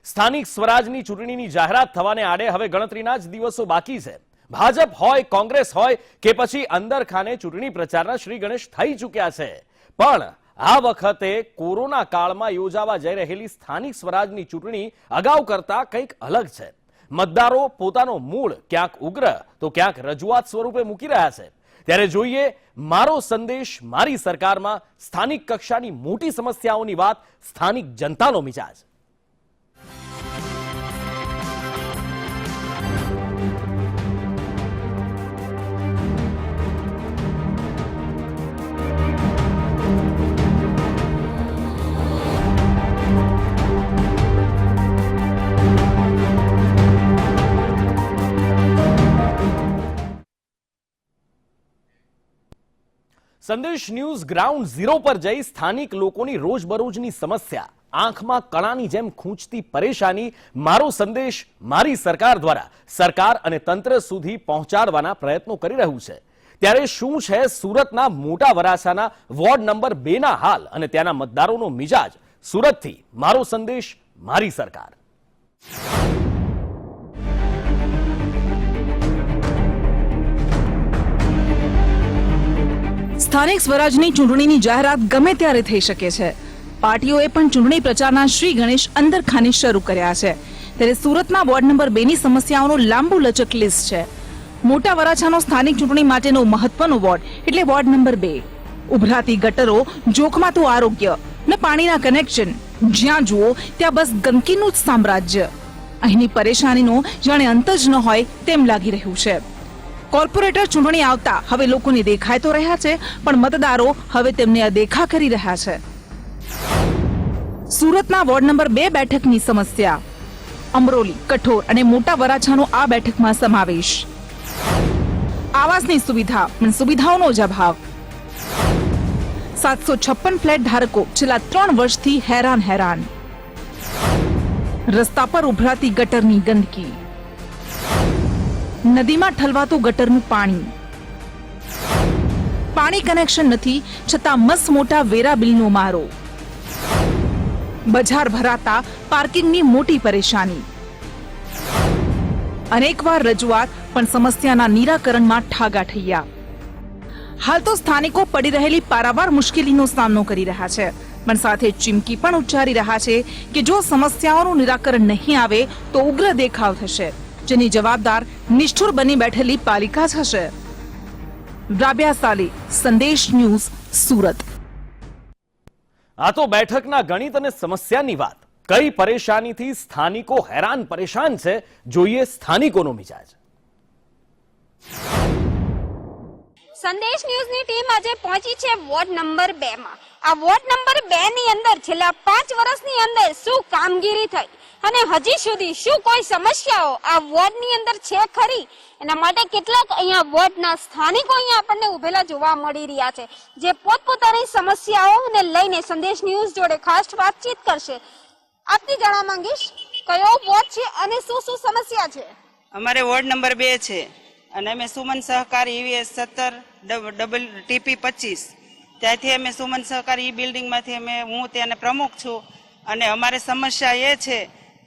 સ્થાનિક સ્વરાજની ચૂંટણીની જાહેરાત થવાને આડે હવે ગણતરીના જ દિવસો બાકી છે। ભાજપ હોય, કોંગ્રેસ હોય કે પછી અંદરખાને ચૂંટણી પ્રચારના શ્રી ગણેશ થઈ ચૂક્યા છે, પણ આ વખતે કોરોના કાળમાં યોજાવા જઈ રહેલી સ્થાનિક સ્વરાજની ચૂંટણી અગાઉ કરતા કંઈક અલગ છે। મતદારો પોતાનો મૂળ ક્યાંક ઉગ્ર તો ક્યાંક રજૂઆત સ્વરૂપે મૂકી રહ્યા છે। ત્યારે જોઈએ મારો સંદેશ મારી સરકારમાં સ્થાનિક કક્ષાની મોટી સમસ્યાઓની વાત, સ્થાનિક જનતાનો મિજાજ। સંદેશ ન્યૂઝ ગ્રાઉન્ડ ઝીરો પર જઈ સ્થાનિક લોકોની રોજબરોજની સમસ્યા, આંખમાં કણાની જેમ ખૂંચતી પરેશાની મારો સંદેશ મારી સરકાર દ્વારા સરકાર અને તંત્ર સુધી પહોંચાડવાના પ્રયત્નો કરી રહ્યું છે। ત્યારે શું છે સુરતના મોટા વરાછાના વોર્ડ નંબર 2 ના હાલ અને ત્યાંના મતદારોનો મિજાજ? સુરતથી મારો સંદેશ મારી સરકાર। સ્થાનિક સ્વરાજની ચૂંટણીની જાહેરાત ગમે ત્યારે થઈ શકે છે। પાર્ટીઓએ પણ ચૂંટણી પ્રચારના શ્રી ગણેશ અંદરખાને શરૂ કર્યા છે। ત્યારે સુરતના વોર્ડ નંબર 2 ની સમસ્યાઓનો લાંબુ લચક લિસ્ટ છે। મોટા વરાછાનો સ્થાનિક ચૂંટણી માટેનો મહત્વનો વોર્ડ એટલે વોર્ડ નંબર 2। ઉભરાતી ગટરો, જોખમાતું આરોગ્ય ને પાણીના કનેક્શન, જ્યાં જુઓ ત્યાં બસ ગંદકીનું જ સામ્રાજ્ય। અહીંની પરેશાનીનો જાણે અંત જ ન હોય તેમ લાગી રહ્યું છે। કોર્પોરેટર ચૂંટણી આવતા હવે લોકોને દેખાય તો રહ્યા છે, પણ મતદારો હવે તેમને અદેખા કરી રહ્યા છે। સુરતના વોર્ડ નંબર 2 બેઠકની સમસ્યા, અમરોલી, કઠોર અને મોટા વરાછાનો આ બેઠકમાં સમાવેશ। આવાસની સુવિધા પણ સુવિધાઓનો જ અભાવ। 756 ફ્લેટ ધારકો છેલ્લા 3 વર્ષથી હેરાન। રસ્તા પર ઉભરાતી ગટરની ગંદકી, નદીમાં ઠલવાતું ગટરનું પાણી કનેક્શન નથી છતાં મસ્ત મોટા વેરા બિલનો મારો, બજાર ભરાતા પાર્કિંગની મોટી પરેશાની। અનેકવાર રજૂઆત પણ સમસ્યાના નિરાકરણમાં ઠાગા ઠૈયા। હાલ તો સ્થાનિકો પડી રહેલી પારાવાર મુશ્કેલીનો સામનો કરી રહ્યા છે, પણ સાથે ચીમકી પણ ઉચ્ચારી રહ્યા છે કે જો સમસ્યાઓનું નિરાકરણ નહીં આવે તો ઉગ્ર દેખાવ થશે, જેની જવાબદાર નિષ્ઠુર બની બેઠેલી પાલિકા જ હશે। રાબિયા સાલી, સંદેશ ન્યૂઝ, સુરત। આ તો બેઠકના ગણિત અને સમસ્યાની વાત। કઈ પરેશાનીથી સ્થાનિકો હેરાન પરેશાન છે, જોઈએ સ્થાનિકોનો મિજાજ। સંદેશ ન્યૂઝની ટીમ આજે પહોંચી છે વોર્ડ નંબર 2 માં। આ વોર્ડ નંબર 2 ની અંદર છેલ્લા 5 વર્ષની અંદર શું કામગીરી થઈ અને હજી સુધી શું કોઈ સમસ્યાઓ આ વોર્ડની અંદર છે ખરી, એના માટે કેટલાક અહીંયા વોર્ડના સ્થાનિકો અહીંયા આપણને ઉભેલા જોવા મળી રહ્યા છે, જે પોતપોતાની સમસ્યાઓને લઈને સંદેશ ન્યૂઝ જોડે ખાસ વાતચીત કરશે। આપની જાણવા માંગીશ કયો વોર્ડ છે અને શું સમસ્યા છે? અમારે વોર્ડ નંબર 2 છે અને અમે સુમન સહકારી EVS 17 TP 25 ત્યાંથી અમે સુમન સહકારી બિલ્ડિંગમાંથી હું ત્યાંને પ્રમુખ છું। અને અમારે સમસ્યા એ છે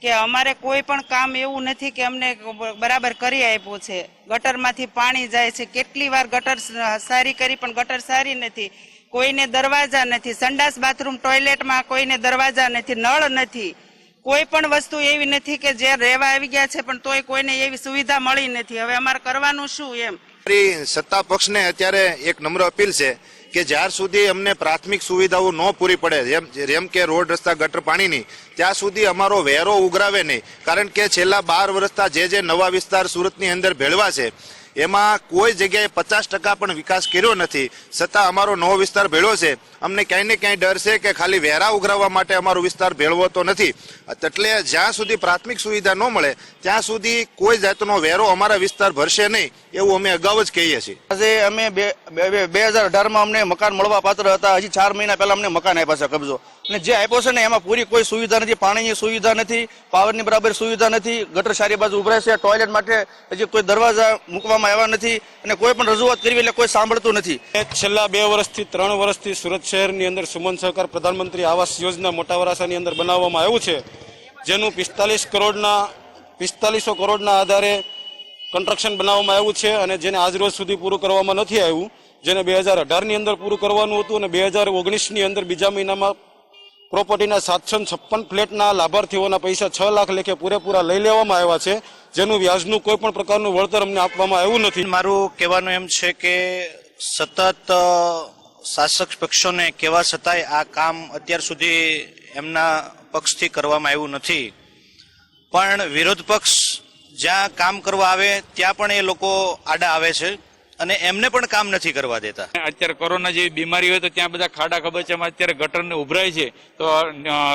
કે અમારે કોઈ પણ કામ એવું નથી કે અમને બરાબર કરી આપ્યું છે। ગટરમાંથી પાણી જાય છે, કેટલી વાર ગટર સારી કરી પણ ગટર સારી નથી, કોઈને દરવાજા નથી, સંડાસ બાથરૂમ ટોયલેટમાં કોઈને દરવાજા નથી, નળ નથી, કોઈ પણ વસ્તુ એવી નથી કે જે રહેવા આવી ગયા છે પણ તોય કોઈને એવી સુવિધા મળી નથી। હવે અમારે કરવાનું શું એમ? સત્તા પક્ષને અત્યારે એક નમ્ર અપીલ છે કે જ્યાર સુધી અમને પ્રાથમિક સુવિધાઓ ન પૂરી પડે, જેમ કે રોડ, રસ્તા, ગટર, પાણીની, ત્યાં સુધી અમારો વેરો ઉઘરાવે નહીં। કારણ કે છેલ્લા 12 વર્ષથી જે નવા વિસ્તાર સુરતની અંદર ભેળવા છે એમાં કોઈ જગ્યાએ 50% પણ વિકાસ કર્યો નથી, છતાં અમારો નવો વિસ્તાર ભેળો છે। અમને ક્યાંય ને ક્યાંય ડર છે કે ખાલી વેરા ઉઘરાવવા માટે અમારો વિસ્તાર ભેળવતો નથી। એટલે જ્યાં સુધી પ્રાથમિક સુવિધા ન મળે ત્યાં સુધી કોઈ જાતનો વેરો અમારા વિસ્તાર ભરશે નહીં, એવું અમે અગાઉ જ કહીએ છીએ। આજે અમે 2018માં અમને મકાન મળવા પાત્ર હતા, હજી 4 મહિના પહેલા અમને મકાન આપ્યા છે કબજો, અને જે આપ્યો છે ને એમાં પૂરી કોઈ સુવિધા નથી, પાણીની સુવિધા નથી, પાવરની બરાબર સુવિધા નથી, ગટર સારી બાજુ ઉભરાય છે, ટોયલેટ માટે હજી કોઈ દરવાજા મૂકવામાં આવ્યા નથી અને કોઈ પણ રજૂઆત કરવી એટલે કોઈ સાંભળતું નથી। છેલ્લા 2 વર્ષથી 3 વર્ષથી સુરત શહેરની અંદર સુમન સહકાર પ્રધાનમંત્રી આવાસ યોજના મોટા વરાછાની અંદર બનાવવામાં આવ્યું છે, જેનું 4500 કરોડના આધારે કન્સ્ટ્રક્શન બનાવવામાં આવ્યું છે અને જેને આજ રોજ સુધી પૂરું કરવામાં નથી આવ્યું, જેને 2018ની અંદર પૂરું કરવાનું હતું અને 2019ની અંદર બીજા મહિનામાં પ્રોપર્ટીના 756 ફ્લેટના લાભાર્થીઓના પૈસા 6 લાખ લેખે પૂરેપૂરા લઈ લેવામાં આવ્યા છે, જેનું વ્યાજનું કોઈ પણ પ્રકારનું વળતર અમને આપવામાં આવ્યું નથી. મારું કહેવાનું એમ છે કે સતત શાસક પક્ષોને કહેવા છતાંય આ કામ અત્યાર સુધી એમના પક્ષથી કરવામાં આવ્યું નથી, પણ વિરોધ પક્ષ જ્યાં કામ કરવા આવે ત્યાં પણ એ લોકો આડા આવે છે અને એમને પણ કામ નથી કરવા દેતા. અત્યારે કોરોના જેવી બીમારી હોય તો ત્યાં બધા ખાડા ખબચિયામાં અત્યારે ગટરને ઉભરાય છે તો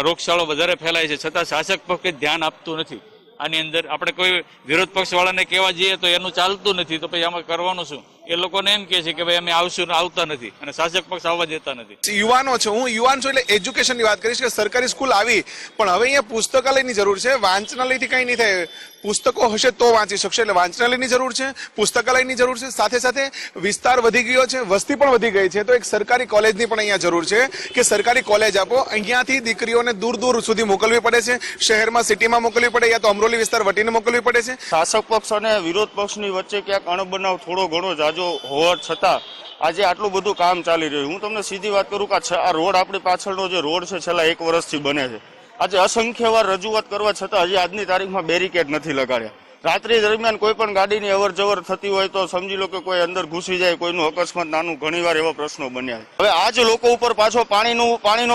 રોગચાળો વધારે ફેલાય છે, છતાં શાસક પક્ષ ધ્યાન આપતું નથી. આની અંદર આપણે કોઈ વિરોધ પક્ષ વાળાને કહેવા જઈએ તો એનું ચાલતું નથી, તો પછી આમાં કરવાનું શું? એ લોકોને એમ કહે છે કે ભાઈ અમે આવશું, આવતા નથી અને શાસક પક્ષ આવવા દેતા નથી. યુવાનો છે, હું યુવાન છું એટલે એજ્યુકેશનની વાત કરીશ કે સરકારી સ્કૂલ આવી પણ હવે અહીંયા પુસ્તકાલયની જરૂર છે. વાંચનાલયથી કંઈ નહીં થાય, પુસ્તકો હશે તો વાંચી શકશે, એટલે વાંચનાલયની જરૂર છે, પુસ્તકાલયની જરૂર છે. સાથે સાથે વિસ્તાર વધી ગયો છે, વસ્તી પણ વધી ગઈ છે, તો એક સરકારી કોલેજની પણ અહીંયા જરૂર છે કે સરકારી કોલેજ આપો. અહીંયાથી દીકરીઓને દૂર દૂર સુધી મોકલવી પડે છે, શહેરમાં સિટીમાં મોકલવી પડે યા તો અમરોલી વિસ્તાર વટીને મોકલવી પડે છે. શાસક પક્ષ અને વિરોધ પક્ષની વચ્ચે ક્યાંક અણબનાવ થોડો ઘણો જાજો હોવા છતાં આજે આટલું બધું કામ ચાલી રહ્યું. હું તમને સીધી વાત કરું કે આ રોડ આપણી પાછળનો જે રોડ છે છેલ્લા 1 વર્ષથી બને છે. આજે અસંખ્ય વાર રજૂઆત કરવા છતાં હજી આજની તારીખમાં બેરિકેડ નથી લગાડ્યા. રાત્રિ દરમિયાન કોઈ પણ ગાડીની અવર જવર થતી હોય તો સમજી લો કે કોઈ અંદર ઘૂસી જાય, કોઈનું અકસ્માત નાનું, ઘણીવાર એવા પ્રશ્નો બન્યા. હવે આજ લોકો ઉપર પાછો પાણીનો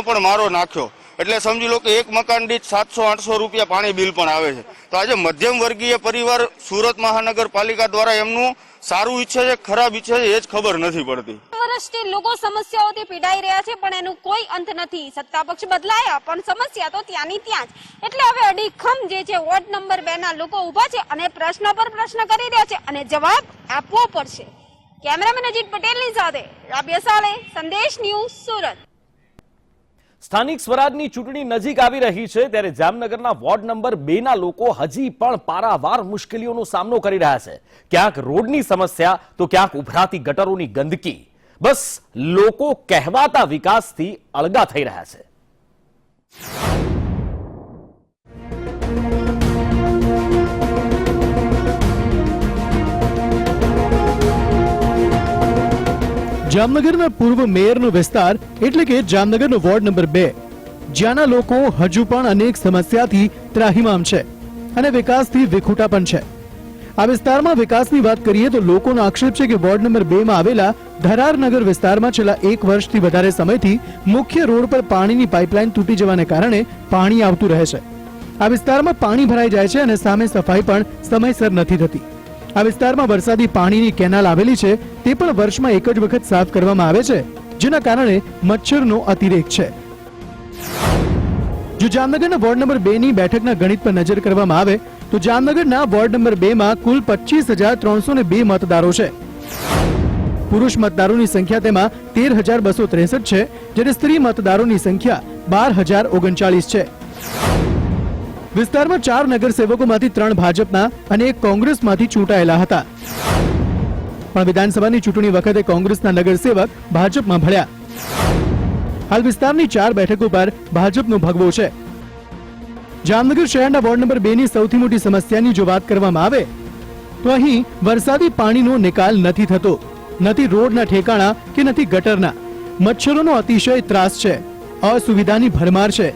પણ મારો નાખ્યો એટલે સમજી લો કે એક મકાન દીઠ 700-800 રૂપિયા પાણી બિલ પણ આવે છે. તો આજે મધ્યમ વર્ગીય પરિવાર સુરત મહાનગરપાલિકા દ્વારા એમનું સારું ઈચ્છે છે, ખરાબ ઈચ્છે છે એ જ ખબર નથી પડતી. વર્ષથી લોકો સમસ્યાઓથી પીડાઈ રહ્યા છે પણ એનું કોઈ અંત નથી. સત્તા પક્ષ બદલાયા પણ સમસ્યા તો ત્યાંની ત્યાં જ. એટલે હવે અડીખમ જે છે વોર્ડ નંબર 2 ના લોકો ઉભા છે અને પ્રશ્ન પર પ્રશ્ન કરી રહ્યા છે અને જવાબ આપવો પડશે. કેમેરામેન અજીત પટેલની સાથે રાબિયા સાલે, સંદેશ ન્યૂઝ, સુરત. સ્થાનિક સ્વરાજની ચૂંટણી નજીક આવી રહી છે ત્યારે જામનગરના વોર્ડ નંબર 2 ના લોકો હજી પણ પારાવાર મુશ્કેલીઓનો સામનો કરી રહ્યા છે. ક્યાંક રોડની સમસ્યા તો ક્યાંક ઉભરાતી ગટરોની ગંદકી. બસ લોકો કહેવાતા વિકાસથી અળગા થઈ રહ્યા છે. જામનગરના પૂર્વ મેયરનો વિસ્તાર એટલે કે જામનગરનો વોર્ડ નંબર 2, જ્યાંના લોકો હજુ પણ અનેક સમસ્યાથી ત્રાહિમામ છે અને વિકાસથી વિખૂટા પણ છે. આ વિસ્તારમાં વિકાસની વાત કરીએ તો લોકોનો આક્ષેપ છે કે વોર્ડ નંબર 2 માં આવેલા ધરારનગર વિસ્તારમાં છેલ્લા 1 વર્ષથી વધારે સમયથી મુખ્ય રોડ પર પાણીની પાઇપલાઇન તૂટી જવાને કારણે પાણી આવતું રહે છે. આ વિસ્તારમાં પાણી ભરાઈ જાય છે અને સામે સફાઈ પણ સમયસર નથી થતી. આ વિસ્તારમાં વરસાદી પાણીની કેનાલ આવેલી છે તે પણ વર્ષમાં એક જ વખત સાફ કરવામાં આવે છે, જેના કારણે મચ્છરનો અતિરેક છે. જો જામનગરના વોર્ડ નંબર 2 ની બેઠકના ગણિત પર નજર કરવામાં આવે તો જામનગરના વોર્ડ નંબર 2 માં કુલ 25,302 મતદારો છે. પુરુષ મતદારોની સંખ્યા તેમાં 13,263 છે, જ્યારે સ્ત્રી મતદારોની સંખ્યા 12,039 છે. વિસ્તારમાં 4 નગરસેવકોમાંથી 3 ભાજપના અને 1 કોંગ્રેસમાંથી ચૂંટાયેલા હતા, પણ વિધાનસભાની ચૂંટણી વખતે કોંગ્રેસના નગરસેવક ભાજપમાં ભળ્યા. હાલ વિસ્તારની 4 બેઠકો પર ભાજપનો ભગવો છે. જામનગર શહેરના વોર્ડ નંબર 2 ની સૌથી મોટી સમસ્યાની જો વાત કરવામાં આવે તો અહીં વરસાદી પાણીનો નિકાલ નથી થતો, નથી રોડના ઠેકાણા કે નથી ગટરના. મચ્છરોનો અતિશય ત્રાસ છે, અસુવિધાની ભરમાર છે,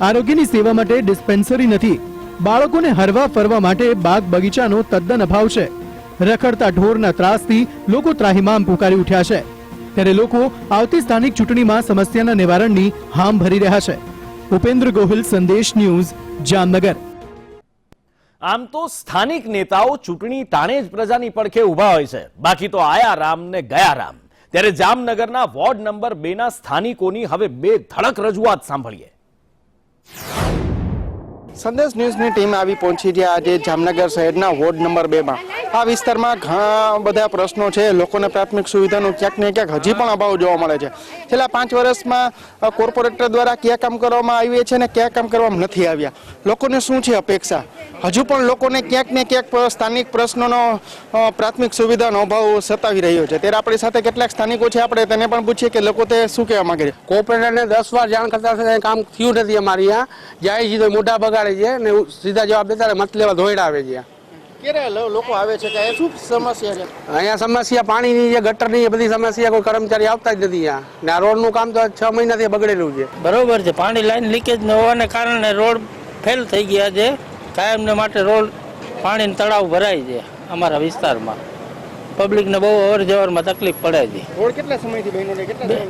આરોગ્યની સેવા માટે ડિસ્પેન્સરી નથી, બાળકોને હરવા ફરવા માટે બાગ બગીચાનો તદ્દન અભાવ છે. રખડતા ઢોરના ત્રાસથી લોકો ત્રાહિમામ પુકારી ઉઠ્યા છે. ત્યારે લોકો આવતી સ્થાનિક ચૂંટણીમાં સમસ્યાના નિવારણની હામ ભરી રહ્યા છે. ઉપેન્દ્ર ગોહિલ, સંદેશ ન્યૂઝ, જામનગર. આમ તો સ્થાનિક નેતાઓ ચૂંટણી ટાણે જ પ્રજાની પડખે ઉભા હોય છે, બાકી તો આયા રામ ને ગયા રામ. ત્યારે જામનગરના વોર્ડ નંબર 2 ના સ્થાનિકોની હવે બેધડક રજૂઆત સાંભળીએ. સંદેશ ન્યૂઝની ટીમ આવી પહોંચી છે આજે જામનગર શહેરના વોર્ડ નંબર 2 માં. આ વિસ્તારમાં ઘણા બધા પ્રશ્નો છે. લોકોને પ્રાથમિક સુવિધાનો ક્યાંક ને ક્યાંક હજી પણ અભાવ જોવા મળે છે. છેલ્લા 5 વર્ષમાં કોર્પોરેટર દ્વારા કયા કામ કરવામાં આવ્યા છે અને કયા કામ કરવામાં નથી આવ્યા, લોકોને શું છે અપેક્ષા, હજુ પણ લોકોને ક્યાંક ને ક્યાંક સ્થાનિક પ્રશ્નોનો પ્રાથમિક સુવિધાનો અભાવ સતાવી રહ્યો છે. ત્યારે આપણી સાથે કેટલાક સ્થાનિકો છે, આપણે તેને પણ પૂછીએ કે લોકો તે શું કહેવા માંગે છે. કોર્પોરેટરને 10 વાર જાણ કરતા છતાં કામ થયું નથી. અમારી અહીંયા જાય છે તો મોઢા બગાડે છે ને સીધા જવાબ દેતા મત લેવા ધોઈડાવે છે. ક્યારે લોકો આવે છે કે શું સમસ્યા છે? અહીંયા સમસ્યા પાણીની છે, ગટરની છે, બધી સમસ્યા. કોઈ કર્મચારી આવતા જ નથી અહીંયા ને આ રોડનું કામ તો 6 મહિનાથી બગડેલું છે. બરોબર છે, પાણી લાઈન લીકેજ ન હોવાને કારણે રોડ ફેલ થઈ ગયા છે. કાયમને માટે રોડ પાણીનો તળાવ ભરાય છે અમારા વિસ્તારમાં. પબ્લિકને બહુ અવર જવરમાં તકલીફ પડે છે. રોડ કેટલા સમયથી બન્યો છે? કેટલા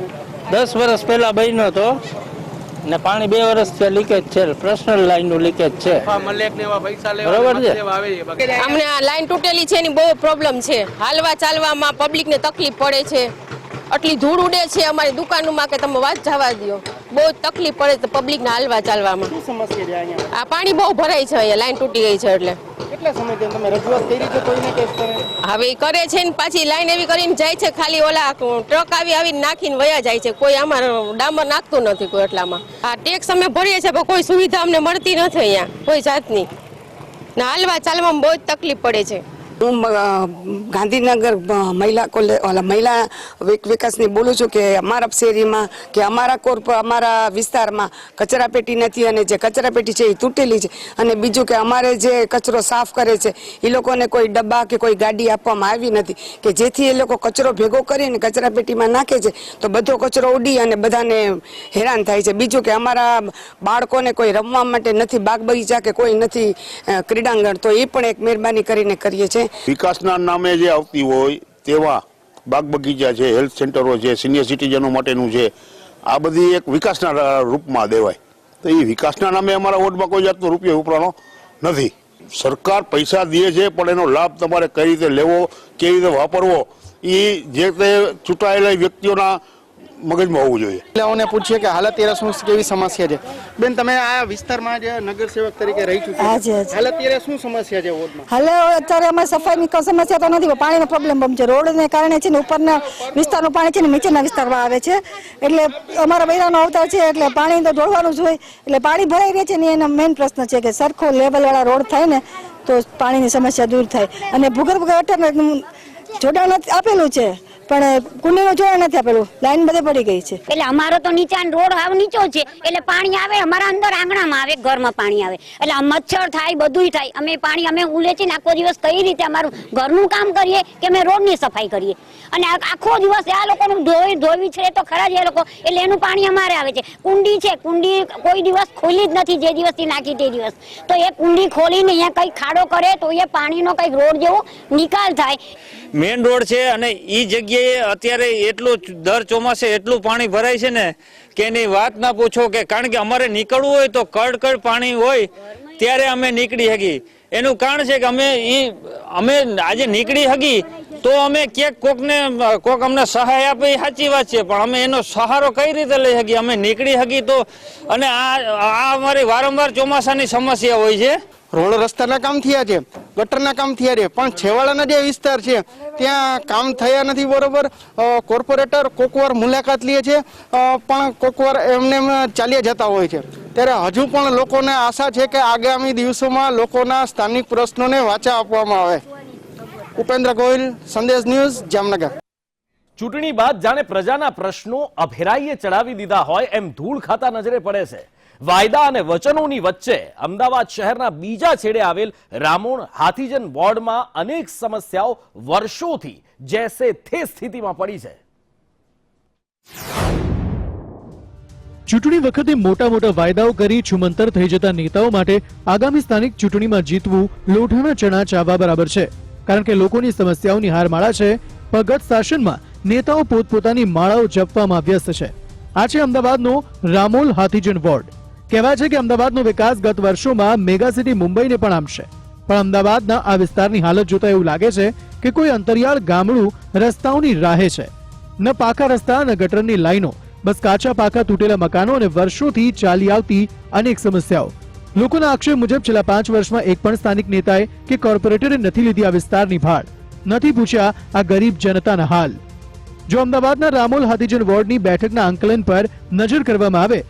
10 વર્ષ પહેલા બન્યો હતો ને પાણી 2 વર્ષથી લીકેજ છે. પર્સનલ લાઈનનું લીકેજ છે. બરોબર છે. અમને આ લાઈન તૂટેલી છે એની બહુ પ્રોબ્લેમ છે. હાલવા ચાલવામાં પબ્લિકને તકલીફ પડે છે. આટલી ધૂળ ઉડે છે અમારી દુકાનોમાં કે તમે વાત જવા દો. બહુ તકલીફ પડે છે પબ્લિકને હાલવા ચાલવામાં. શું સમસ્યા છે અહીંયા? આ પાણી બહુ ભરાય છે અહીંયા, લાઈન તૂટી ગઈ છે એટલે. કેટલા સમયથી તમે રજૂઆત કરી છે કોઈને કે હવે ઈ કરે છે ને પાછી લાઈન એવી કરીને જાય છે, ખાલી ઓલા ટ્રક આવીને નાખીને વયા જાય છે. કોઈ અમારે ડામર નાખતું નથી કોઈ એટલામાં. આ ટેક્સ અમે ભરીએ છીએ પણ કોઈ સુવિધા અમને મળતી નથી અહીંયા કોઈ જાતની. ને હાલવા ચાલવામાં બહુ જ તકલીફ પડે છે. હું ગાંધીનગર મહિલા વિકાસની બોલું છું કે અમારા શેરીમાં કે અમારા વિસ્તારમાં કચરાપેટી નથી અને જે કચરાપેટી છે એ તૂટેલી છે. અને બીજું કે અમારે જે કચરો સાફ કરે છે એ લોકોને કોઈ ડબ્બા કે કોઈ ગાડી આપવામાં આવી નથી કે જેથી એ લોકો કચરો ભેગો કરીને કચરાપેટીમાં નાખે છે તો બધો કચરો ઉડી અને બધાને હેરાન થાય છે. બીજું કે અમારા બાળકોને કોઈ રમવા માટે નથી બાગ બગીચા કે કોઈ નથી ક્રીડાંગણ, તો એ પણ એક મહેરબાની કરીને કરીએ છીએ. વિકાસના નામે જે આવતી હોય તેવા બાગ બગીચા છે, હેલ્થ સેન્ટરો છે, સિનિયર સિટીઝનો માટેનું છે, આ બધી એક વિકાસના રૂપમાં દેવાય. તો એ વિકાસના નામે અમારા વોર્ડમાં કોઈ જાતનો રૂપિયો ઉપરાનો નથી. સરકાર પૈસા દે છે પણ એનો લાભ તમારે કઈ રીતે લેવો, કેવી રીતે વાપરવો એ જે તે ચૂંટાયેલા વ્યક્તિઓના મગજમાં હોવું જોઈએ. મહિલાઓને પૂછીએ કે હાલત ત્યારે શું કેવી સમસ્યા છે. બેન, તમે આ વિસ્તારમાં જે નગરસેવક તરીકે રહી ચૂક્યા છો, હાલત ત્યારે શું સમસ્યા છે વોર્ડમાં? હાલે અત્યારે અમારે સફાઈની સમસ્યા તો નથી, પાણીનો પ્રોબ્લેમ બહુ છે. રોડને કારણે છે ને ઉપરના વિસ્તારનું પાણી છે ને નીચેના વિસ્તારમાં આવે છે. એટલે અમારા બૈરાનો અવતાર છે એટલે પાણી તો ઢોળવાનું જ હોય. એટલે પાણી ભરાઈ રહે છે ને એનો મેઇન પ્રશ્ન છે કે સરખો લેવલવાળા રોડ થાય ને તો પાણીની સમસ્યા દૂર થાય. અને ભૂગર્ભ ગટરનું જોડાણ આપેલું છે પણ કુંડીનું જોડાણ નથી આપેલું. લાઈન બધે પડી ગઈ છે. એટલે અમારો તો નીચા રોડ હાવ નીચો છે એટલે પાણી આવે અમારા અંદર આંગણામાં આવે, ઘરમાં પાણી આવે એટલે આ મચ્છર થાય, બધુંય થાય. અમે પાણી અમે ઉલેચીને આખો દિવસ કઈ રીતે અમારું ઘરનું કામ કરીએ કે અમે રોડની સફાઈ કરીએ અને આખો દિવસ આ લોકોનું ધોવી છે તો ખરા જ એ લોકો. એટલે એનું પાણી અમારે આવે છે. કુંડી છે, કુંડી કોઈ દિવસ ખોલી જ નથી જે દિવસથી નાખી તે દિવસ. તો એ કુંડી ખોલીને અહીંયા કઈ ખાડો કરે તો એ પાણીનો કઈક રોડ જેવો નિકાલ થાય. મેઇન રોડ છે અને ઈ જગ્યાએ અત્યારે એટલું દર ચોમાસે એટલું પાણી ભરાય છે ને કે એની વાત ના પૂછો. કે કારણ કે અમારે નીકળવું હોય તો કડ પાણી હોય ત્યારે અમે નીકળી હકી. એનું કારણ છે કે અમે આજે નીકળી હકી તો અમે ક્યાંક કોક અમને સહાય આપે એ સાચી વાત છે, પણ અમે એનો સહારો કઈ રીતે લઈ શકીએ? અમે નીકળી હકી તો. અને આ અમારી વારંવાર ચોમાસાની સમસ્યા હોય છે. રોડ રસ્તાના કામ થયા છે, ગટરના કામ થયા છે, પણ છેવાડાના જે વિસ્તાર છે ત્યાં કામ થયા નથી બરોબર. કોર્પોરેટર કોકવાર મુલાકાત લે છે પણ કોકવાર એમને ચાલ્યા જતા હોય છે. ત્યારે હજુ પણ લોકોને આશા છે કે આગામી દિવસોમાં લોકોના સ્થાનિક પ્રશ્નોને વાચા આપવામાં આવે. ઉપેન્દ્ર ગોહિલ, સંદેશ ન્યૂઝ, જામનગર. ચૂંટણી બાદ જાણે પ્રજાના પ્રશ્નો અભેરાઈએ ચડાવી દીધા હોય એમ ધૂળ ખાતા નજરે પડે છે. વાયદા અને વચનોની વચ્ચે અમદાવાદ શહેરના બીજા છેડે આવેલ રામોણ હાથીજન વોર્ડમાં અનેક સમસ્યાઓ વર્ષોથી જેસે થે સ્થિતિમાં પડી છે. ચૂંટણી વખતે મોટા મોટા વાયદાઓ કરી છુમંતર થઈ જતા નેતાઓ માટે આગામી સ્થાનિક ચૂંટણીમાં જીતવું લોઢાના ચણા ચાવવા બરાબર છે. કારણ કે લોકોની સમસ્યાઓની હારમાળા છે. પણ ગત શાસનમાં નેતાઓ પોતપોતાની માળાઓ જપવામાં વ્યસ્ત છે. આ છે અમદાવાદનો રામોલ હાથીજન વોર્ડ. કહેવાય છે કે અમદાવાદનો વિકાસ ગત વર્ષોમાં મેગા સિટી મુંબઈને પણ આમશે. પણ અમદાવાદના આ વિસ્તારની હાલત જોતા એવું લાગે છે કે કોઈ અંતરિયાળ ગામડું રસ્તાઓની રાહે છે. ન પાકા રસ્તા ન ગટરની લાઈનો, બસ કાચા પાકા તૂટેલા મકાનો અને વર્ષોથી ચાલી આવતી અનેક સમસ્યાઓ. લોકોના આક્ષેપ મુજબ છેલ્લા 5 વર્ષમાં એક પણ સ્થાનિક નેતાએ કે કોર્પોરેટરે નથી લીધી આ વિસ્તારની ભાળ, નથી પૂછ્યા આ ગરીબ જનતાના હાલ. જો અમદાવાદના રામોલ હાથીજન વોર્ડની બેઠકના આંકલન પર નજર કરવામાં આવે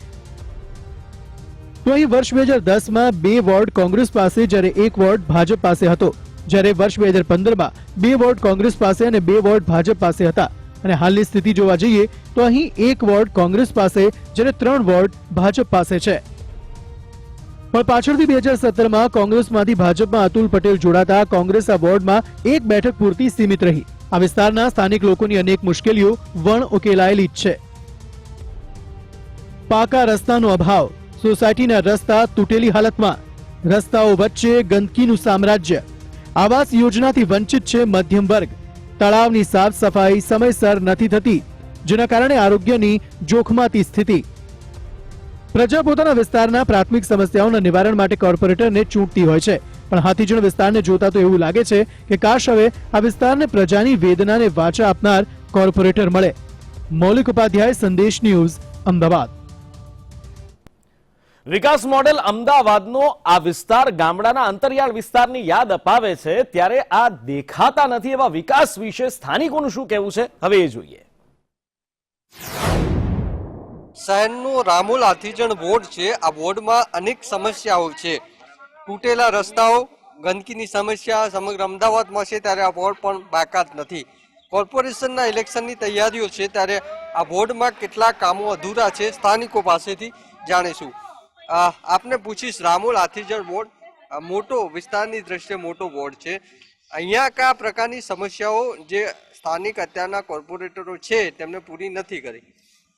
તો અહીં વર્ષ 2010માં 2 વોર્ડ કોંગ્રેસ પાસે જ્યારે 1 વોર્ડ ભાજપ પાસે હતો, જ્યારે વર્ષ 2015માં 2 વોર્ડ કોંગ્રેસ પાસે અને 2 વોર્ડ ભાજપ પાસે હતા, અને હાલની સ્થિતિ જોવા જઈએ તો અહીં 1 વોર્ડ કોંગ્રેસ પાસે જ્યારે 3 વોર્ડ ભાજપ પાસે છે. પણ પાછળથી 2017માં કોંગ્રેસમાંથી ભાજપમાં અતુલ પટેલ જોડાતા કોંગ્રેસ આ વોર્ડમાં 1 બેઠક પૂરતી સીમિત રહી. આ વિસ્તારના સ્થાનિક લોકોની અનેક મુશ્કેલીઓ વણ ઉકેલાયેલી જ છે. પાકા રસ્તાનો અભાવ, સોસાયટીના રસ્તા તૂટેલી હાલતમાં, રસ્તાઓ વચ્ચે ગંદકીનું સામ્રાજ્ય, આવાસ યોજનાથી વંચિત છે મધ્યમ વર્ગ, તળાવની સાફ સફાઈ સમયસર નથી થતી, જેના કારણે આરોગ્યની જોખમાતી સ્થિતિ. પ્રજા પોતાના વિસ્તારના પ્રાથમિક સમસ્યાઓના નિવારણ માટે કોર્પોરેટરને ચૂંટતી હોય છે, પણ હાથીજણ વિસ્તારને જોતા તો એવું લાગે છે કે કાશ હવે આ વિસ્તારને પ્રજાની વેદનાને વાચા આપનાર કોર્પોરેટર મળે. મૌલિક ઉપાધ્યાય, સંદેશ ન્યૂઝ, અમદાવાદ. વિકાસ મોડેલ અમદાવાદનો આ વિસ્તાર ગામડાના અંતરિયાળ વિસ્તારની યાદ અપાવે છે, ત્યારે આ દેખાતા નથી એવા વિકાસ વિશે સ્થાનિકોનું શું કહેવું છે, હવે એ જોઈએ. શહેરનો રામોલ હાથીજણ વોર્ડ છે. આ વોર્ડમાં અનેક સમસ્યાઓ છે. તૂટેલા રસ્તાઓ, ગંદકીની સમસ્યા સમગ્ર અમદાવાદમાં છે, ત્યારે આ વોર્ડ પણ બાકાત નથી. કોર્પોરેશનના ઇલેક્શનની તૈયારીઓ છે, ત્યારે આ વોર્ડમાં કેટલા કામો અધૂરા છે, સ્થાનિકો પાસેથી જાણીશું. આપને પૂછીશ, રામોલ હાથીજણ વોર્ડ મોટો વિસ્તારની દ્રષ્ટિએ મોટો વોર્ડ છે. અહીંયા કયા પ્રકારની સમસ્યાઓ જે સ્થાનિક અત્યારના કોર્પોરેટરો છે તેમને પૂરી નથી કરી?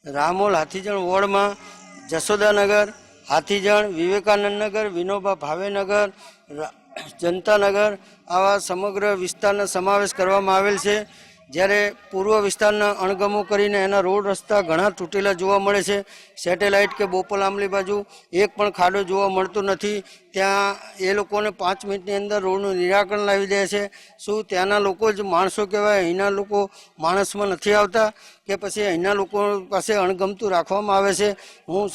રામોલ હાથીજણ વોર્ડમાં જશોદાનગર, હાથીજણ, વિવેકાનંદ નગર, વિનોબા ભાવેનગર, જનતાનગર આવા સમગ્ર વિસ્તારનો સમાવેશ કરવામાં આવેલ છે. જ્યારે પૂર્વ વિસ્તારના અણગમો કરીને એના રોડ રસ્તા ઘણા તૂટેલા જોવા મળે છે. સેટેલાઇટ કે બોપલ આંબલી બાજુ એક પણ ખાડો જોવા મળતો નથી. ત્યાં એ લોકોને 5 મિનિટની અંદર રોડનું નિરાકરણ લાવી દે છે. શું ત્યાંના લોકો જ માણસો કહેવાય? અહીંના લોકો માણસમાં નથી આવતા કે પછી અહીંના લોકો પાસે અણગમતું રાખવામાં આવે છે? હું